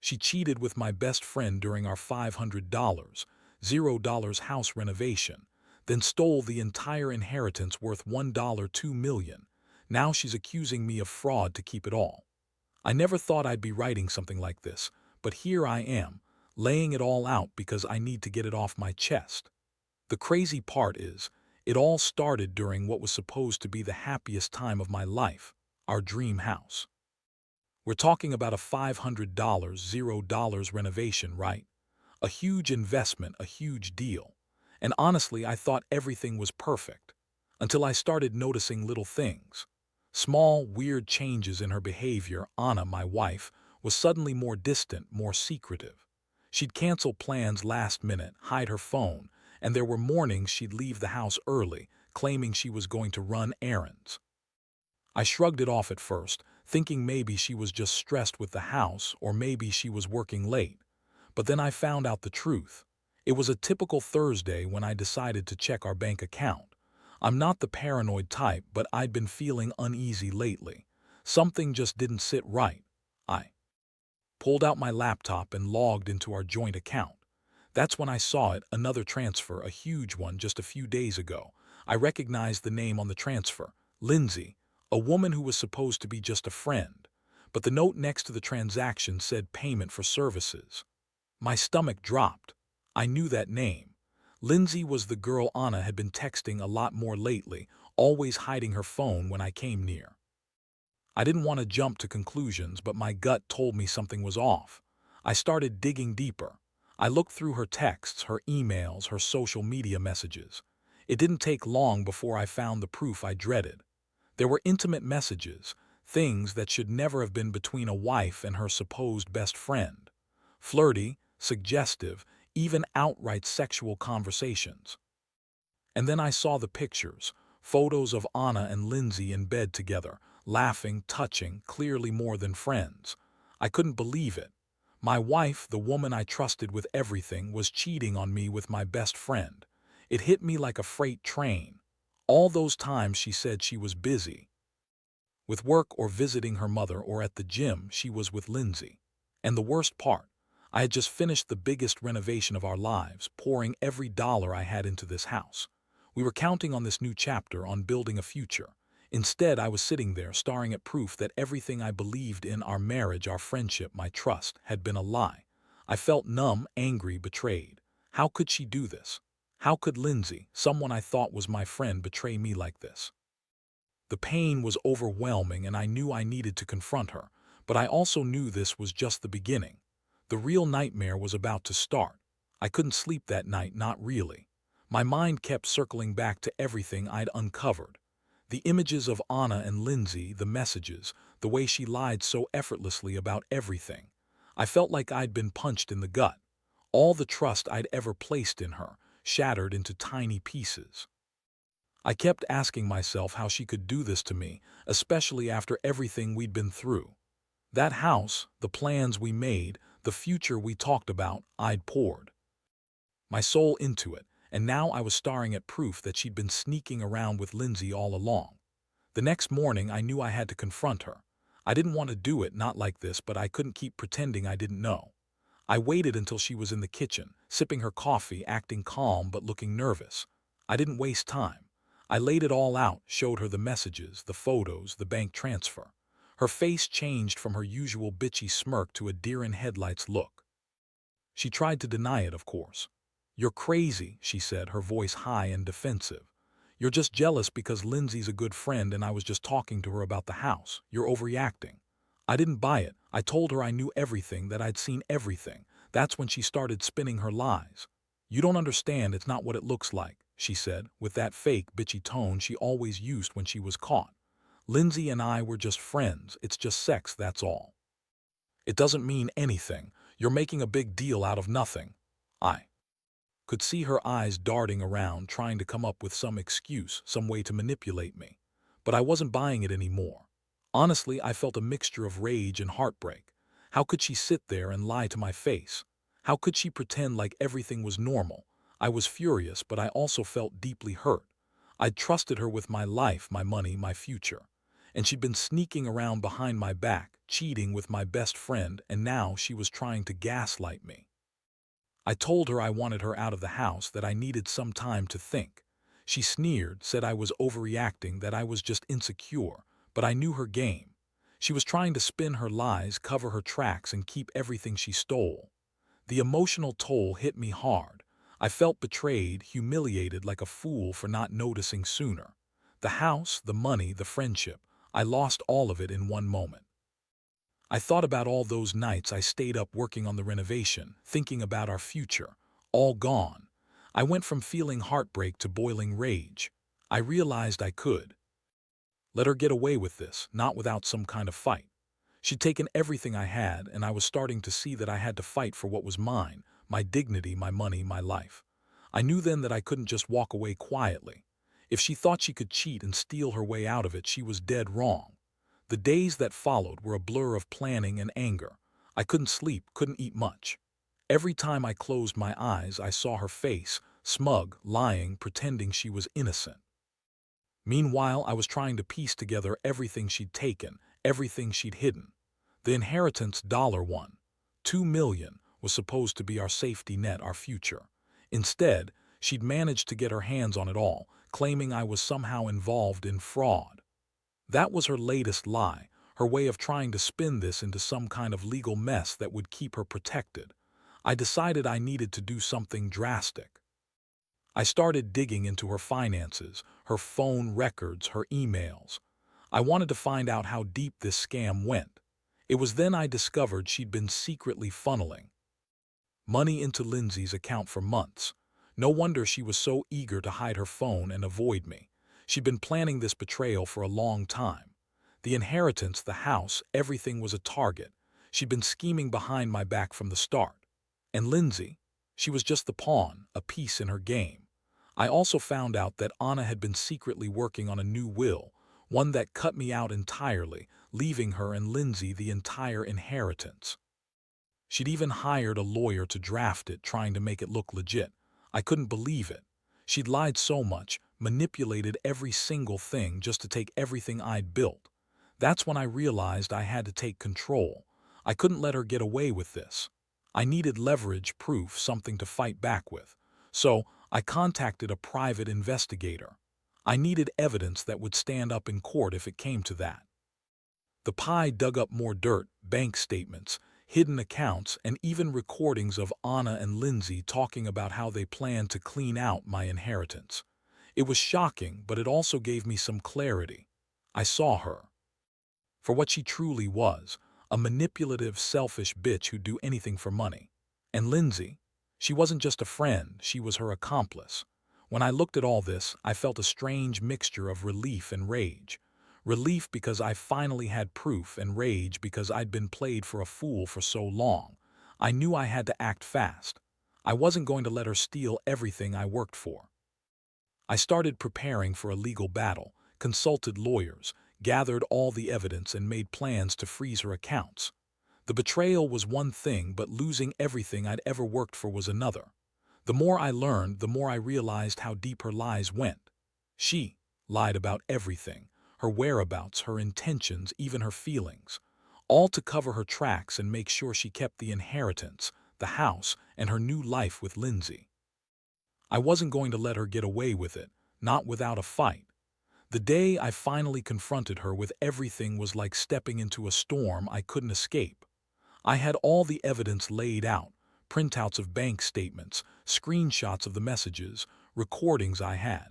She cheated with my best friend during our $500, $0 house renovation, then stole the entire inheritance worth $1, $2 million. Now she's accusing me of fraud to keep it all. I never thought I'd be writing something like this, but here I am, laying it all out because I need to get it off my chest. The crazy part is, it all started during what was supposed to be the happiest time of my life, our dream house. We're talking about a $500, $0 renovation, right? A huge investment, a huge deal. And honestly, I thought everything was perfect. Until I started noticing little things. Small, weird changes in her behavior. Anna, my wife, was suddenly more distant, more secretive. She'd cancel plans last minute, hide her phone, and there were mornings she'd leave the house early, claiming she was going to run errands. I shrugged it off at first, thinking maybe she was just stressed with the house or maybe she was working late. But then I found out the truth. It was a typical Thursday when I decided to check our bank account. I'm not the paranoid type, but I'd been feeling uneasy lately. Something just didn't sit right. I pulled out my laptop and logged into our joint account. That's when I saw it, another transfer, a huge one just a few days ago. I recognized the name on the transfer, Lindsay, a woman who was supposed to be just a friend. But the note next to the transaction said payment for services. My stomach dropped. I knew that name. Lindsay was the girl Anna had been texting a lot more lately, always hiding her phone when I came near. I didn't want to jump to conclusions, but my gut told me something was off. I started digging deeper. I looked through her texts, her emails, her social media messages. It didn't take long before I found the proof I dreaded. There were intimate messages, things that should never have been between a wife and her supposed best friend. Flirty, suggestive, even outright sexual conversations. And then I saw the pictures, photos of Anna and Lindsay in bed together, laughing, touching, clearly more than friends. I couldn't believe it. My wife, the woman I trusted with everything, was cheating on me with my best friend. It hit me like a freight train. All those times she said she was busy, with work or visiting her mother or at the gym, she was with Lindsay. And the worst part, I had just finished the biggest renovation of our lives, pouring every dollar I had into this house. We were counting on this new chapter, on building a future. Instead, I was sitting there, staring at proof that everything I believed in, our marriage, our friendship, my trust, had been a lie. I felt numb, angry, betrayed. How could she do this? How could Lindsay, someone I thought was my friend, betray me like this? The pain was overwhelming and I knew I needed to confront her, but I also knew this was just the beginning. The real nightmare was about to start. I couldn't sleep that night, not really. My mind kept circling back to everything I'd uncovered. The images of Anna and Lindsay, the messages, the way she lied so effortlessly about everything. I felt like I'd been punched in the gut. All the trust I'd ever placed in her, shattered into tiny pieces. I kept asking myself how she could do this to me, especially after everything we'd been through. That house, the plans we made, the future we talked about, I'd poured my soul into it, and now I was staring at proof that she'd been sneaking around with Lindsay all along. The next morning, I knew I had to confront her. I didn't want to do it, not like this, but I couldn't keep pretending I didn't know. I waited until she was in the kitchen, sipping her coffee, acting calm but looking nervous. I didn't waste time. I laid it all out, showed her the messages, the photos, the bank transfer. Her face changed from her usual bitchy smirk to a deer-in-headlights look. She tried to deny it, of course. "You're crazy," she said, her voice high and defensive. "You're just jealous because Lindsay's a good friend and I was just talking to her about the house. You're overreacting." I didn't buy it. I told her I knew everything, that I'd seen everything. That's when she started spinning her lies. "You don't understand, it's not what it looks like," she said, with that fake, bitchy tone she always used when she was caught. "Lindsay and I were just friends. It's just sex, that's all. It doesn't mean anything. You're making a big deal out of nothing." I could see her eyes darting around, trying to come up with some excuse, some way to manipulate me. But I wasn't buying it anymore. Honestly, I felt a mixture of rage and heartbreak. How could she sit there and lie to my face? How could she pretend like everything was normal? I was furious, but I also felt deeply hurt. I'd trusted her with my life, my money, my future. And she'd been sneaking around behind my back, cheating with my best friend, and now she was trying to gaslight me. I told her I wanted her out of the house, that I needed some time to think. She sneered, said I was overreacting, that I was just insecure, but I knew her game. She was trying to spin her lies, cover her tracks, and keep everything she stole. The emotional toll hit me hard. I felt betrayed, humiliated, like a fool for not noticing sooner. The house, the money, the friendship, I lost all of it in one moment. I thought about all those nights I stayed up working on the renovation, thinking about our future. All gone. I went from feeling heartbreak to boiling rage. I realized I could let her get away with this, not without some kind of fight. She'd taken everything I had, and I was starting to see that I had to fight for what was mine, my dignity, my money, my life. I knew then that I couldn't just walk away quietly. If she thought she could cheat and steal her way out of it, she was dead wrong. The days that followed were a blur of planning and anger. I couldn't sleep, couldn't eat much. Every time I closed my eyes, I saw her face, smug, lying, pretending she was innocent. Meanwhile, I was trying to piece together everything she'd taken, everything she'd hidden. The inheritance, $1, $2 million, was supposed to be our safety net, our future. Instead, she'd managed to get her hands on it all, claiming I was somehow involved in fraud. That was her latest lie, her way of trying to spin this into some kind of legal mess that would keep her protected. I decided I needed to do something drastic. I started digging into her finances, her phone records, her emails. I wanted to find out how deep this scam went. It was then I discovered she'd been secretly funneling money into Lindsay's account for months. No wonder she was so eager to hide her phone and avoid me. She'd been planning this betrayal for a long time. The inheritance, the house, everything was a target. She'd been scheming behind my back from the start. And Lindsay, she was just the pawn, a piece in her game. I also found out that Anna had been secretly working on a new will, one that cut me out entirely, leaving her and Lindsay the entire inheritance. She'd even hired a lawyer to draft it, trying to make it look legit. I couldn't believe it. She'd lied so much, manipulated every single thing just to take everything I'd built. That's when I realized I had to take control. I couldn't let her get away with this. I needed leverage, proof, something to fight back with. So I contacted a private investigator. I needed evidence that would stand up in court if it came to that. The PI dug up more dirt, bank statements, hidden accounts, and even recordings of Anna and Lindsay talking about how they planned to clean out my inheritance. It was shocking, but it also gave me some clarity. I saw her for what she truly was, a manipulative, selfish bitch who'd do anything for money. And Lindsay, she wasn't just a friend, she was her accomplice. When I looked at all this, I felt a strange mixture of relief and rage. Relief because I finally had proof, and rage because I'd been played for a fool for so long. I knew I had to act fast. I wasn't going to let her steal everything I worked for. I started preparing for a legal battle, consulted lawyers, gathered all the evidence, and made plans to freeze her accounts. The betrayal was one thing, but losing everything I'd ever worked for was another. The more I learned, the more I realized how deep her lies went. She lied about everything, her whereabouts, her intentions, even her feelings, all to cover her tracks and make sure she kept the inheritance, the house, and her new life with Lindsay. I wasn't going to let her get away with it, not without a fight. The day I finally confronted her with everything was like stepping into a storm I couldn't escape. I had all the evidence laid out, printouts of bank statements, screenshots of the messages, recordings I had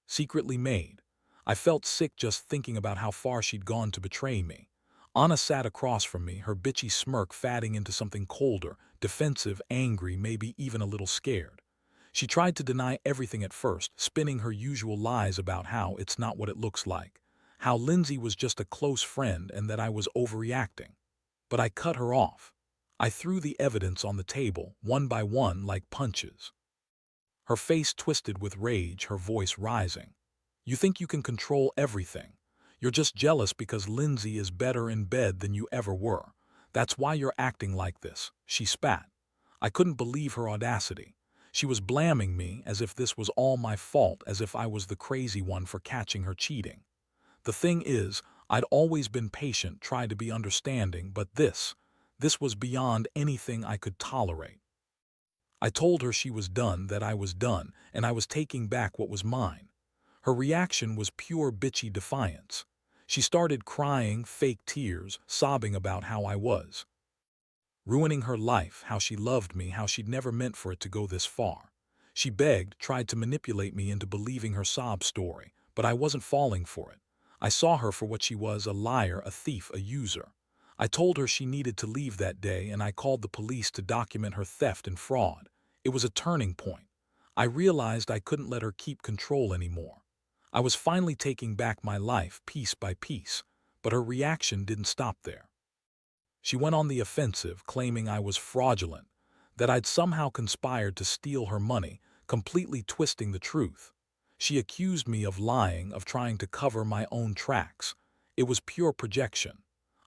secretly made. I felt sick just thinking about how far she'd gone to betray me. Anna sat across from me, her bitchy smirk fading into something colder, defensive, angry, maybe even a little scared. She tried to deny everything at first, spinning her usual lies about how it's not what it looks like, how Lindsay was just a close friend and that I was overreacting. But I cut her off. I threw the evidence on the table, one by one, like punches. Her face twisted with rage, her voice rising. "You think you can control everything. You're just jealous because Lindsay is better in bed than you ever were. That's why you're acting like this," she spat. I couldn't believe her audacity. She was blaming me as if this was all my fault, as if I was the crazy one for catching her cheating. The thing is, I'd always been patient, tried to be understanding, but this was beyond anything I could tolerate. I told her she was done, that I was done, and I was taking back what was mine. Her reaction was pure bitchy defiance. She started crying, fake tears, sobbing about how I was ruining her life, how she loved me, how she'd never meant for it to go this far. She begged, tried to manipulate me into believing her sob story, but I wasn't falling for it. I saw her for what she was, a liar, a thief, a user. I told her she needed to leave that day, and I called the police to document her theft and fraud. It was a turning point. I realized I couldn't let her keep control anymore. I was finally taking back my life piece by piece, but her reaction didn't stop there. She went on the offensive, claiming I was fraudulent, that I'd somehow conspired to steal her money, completely twisting the truth. She accused me of lying, of trying to cover my own tracks. It was pure projection.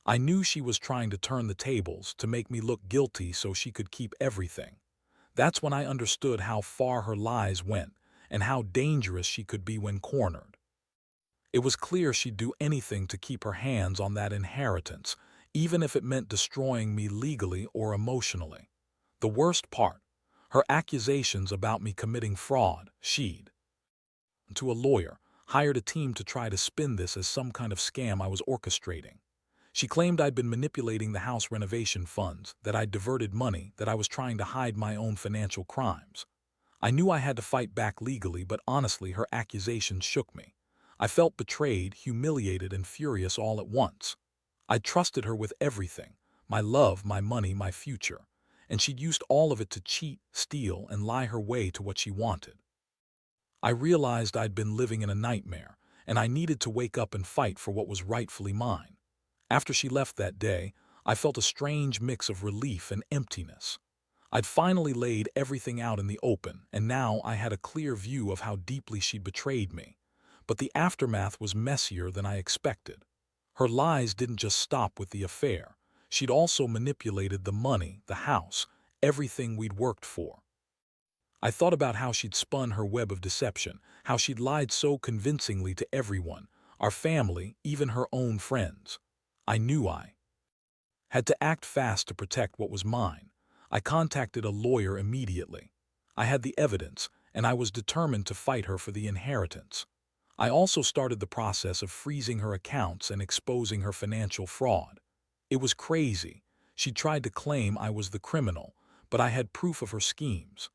I knew she was trying to turn the tables, to make me look guilty so she could keep everything. That's when I understood how far her lies went and how dangerous she could be when cornered. It was clear she'd do anything to keep her hands on that inheritance, even if it meant destroying me legally or emotionally. The worst part, her accusations about me committing fraud. She'd, to a lawyer, hired a team to try to spin this as some kind of scam I was orchestrating. She claimed I'd been manipulating the house renovation funds, that I'd diverted money, that I was trying to hide my own financial crimes. I knew I had to fight back legally, but honestly, her accusations shook me. I felt betrayed, humiliated, and furious all at once. I'd trusted her with everything, my love, my money, my future, and she'd used all of it to cheat, steal, and lie her way to what she wanted. I realized I'd been living in a nightmare, and I needed to wake up and fight for what was rightfully mine. After she left that day, I felt a strange mix of relief and emptiness. I'd finally laid everything out in the open, and now I had a clear view of how deeply she'd betrayed me. But the aftermath was messier than I expected. Her lies didn't just stop with the affair. She'd also manipulated the money, the house, everything we'd worked for. I thought about how she'd spun her web of deception, how she'd lied so convincingly to everyone, our family, even her own friends. I knew I had to act fast to protect what was mine. I contacted a lawyer immediately. I had the evidence, and I was determined to fight her for the inheritance. I also started the process of freezing her accounts and exposing her financial fraud. It was crazy. She tried to claim I was the criminal, but I had proof of her schemes.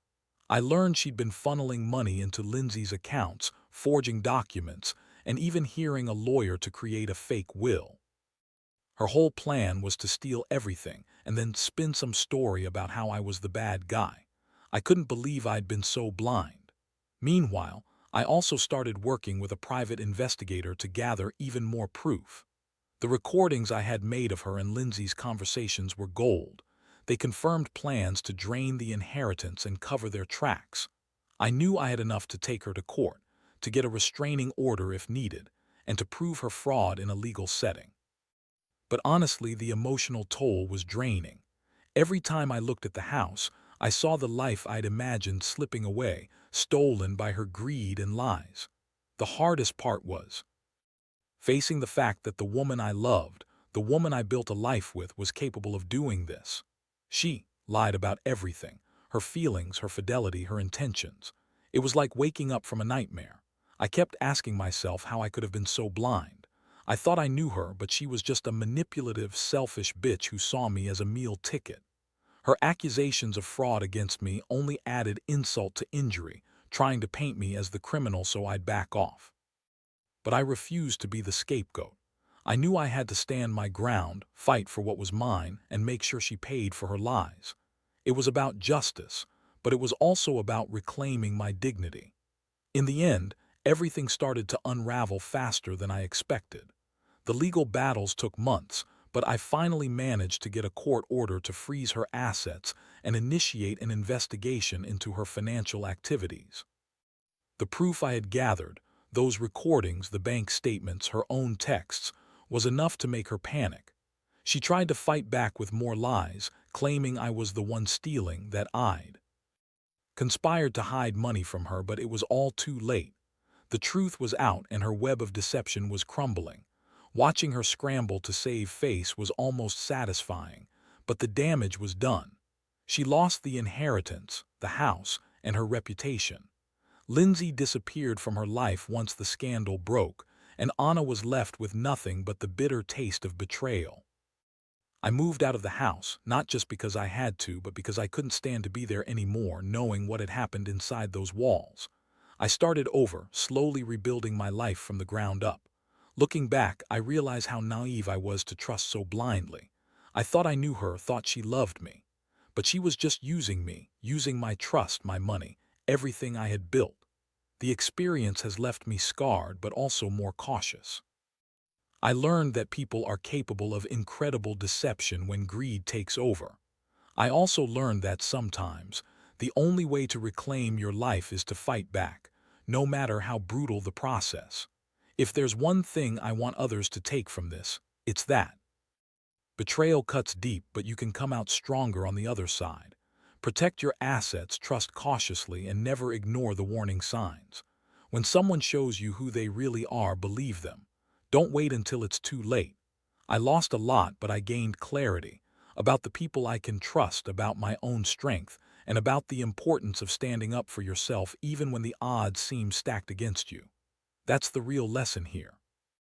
I learned she'd been funneling money into Lindsay's accounts, forging documents, and even hiring a lawyer to create a fake will. Her whole plan was to steal everything and then spin some story about how I was the bad guy. I couldn't believe I'd been so blind. Meanwhile, I also started working with a private investigator to gather even more proof. The recordings I had made of her and Lindsay's conversations were gold. They confirmed plans to drain the inheritance and cover their tracks. I knew I had enough to take her to court, to get a restraining order if needed, and to prove her fraud in a legal setting. But honestly, the emotional toll was draining. Every time I looked at the house, I saw the life I'd imagined slipping away, stolen by her greed and lies. The hardest part was facing the fact that the woman I loved, the woman I built a life with, was capable of doing this. She lied about everything, her feelings, her fidelity, her intentions. It was like waking up from a nightmare. I kept asking myself how I could have been so blind. I thought I knew her, but she was just a manipulative, selfish bitch who saw me as a meal ticket. Her accusations of fraud against me only added insult to injury, trying to paint me as the criminal so I'd back off. But I refused to be the scapegoat. I knew I had to stand my ground, fight for what was mine, and make sure she paid for her lies. It was about justice, but it was also about reclaiming my dignity. In the end, everything started to unravel faster than I expected. The legal battles took months, but I finally managed to get a court order to freeze her assets and initiate an investigation into her financial activities. The proof I had gathered, those recordings, the bank statements, her own texts, was enough to make her panic. She tried to fight back with more lies, claiming I was the one stealing, that I'd conspired to hide money from her, but it was all too late. The truth was out and her web of deception was crumbling. Watching her scramble to save face was almost satisfying, but the damage was done. She lost the inheritance, the house, and her reputation. Lindsay disappeared from her life once the scandal broke, and Anna was left with nothing but the bitter taste of betrayal. I moved out of the house, not just because I had to, but because I couldn't stand to be there anymore, knowing what had happened inside those walls. I started over, slowly rebuilding my life from the ground up. Looking back, I realize how naive I was to trust so blindly. I thought I knew her, thought she loved me. But she was just using me, using my trust, my money, everything I had built. The experience has left me scarred, but also more cautious. I learned that people are capable of incredible deception when greed takes over. I also learned that sometimes, the only way to reclaim your life is to fight back, no matter how brutal the process. If there's one thing I want others to take from this, it's that. Betrayal cuts deep, but you can come out stronger on the other side. Protect your assets, trust cautiously, and never ignore the warning signs. When someone shows you who they really are, believe them. Don't wait until it's too late. I lost a lot, but I gained clarity about the people I can trust, about my own strength, and about the importance of standing up for yourself even when the odds seem stacked against you. That's the real lesson here.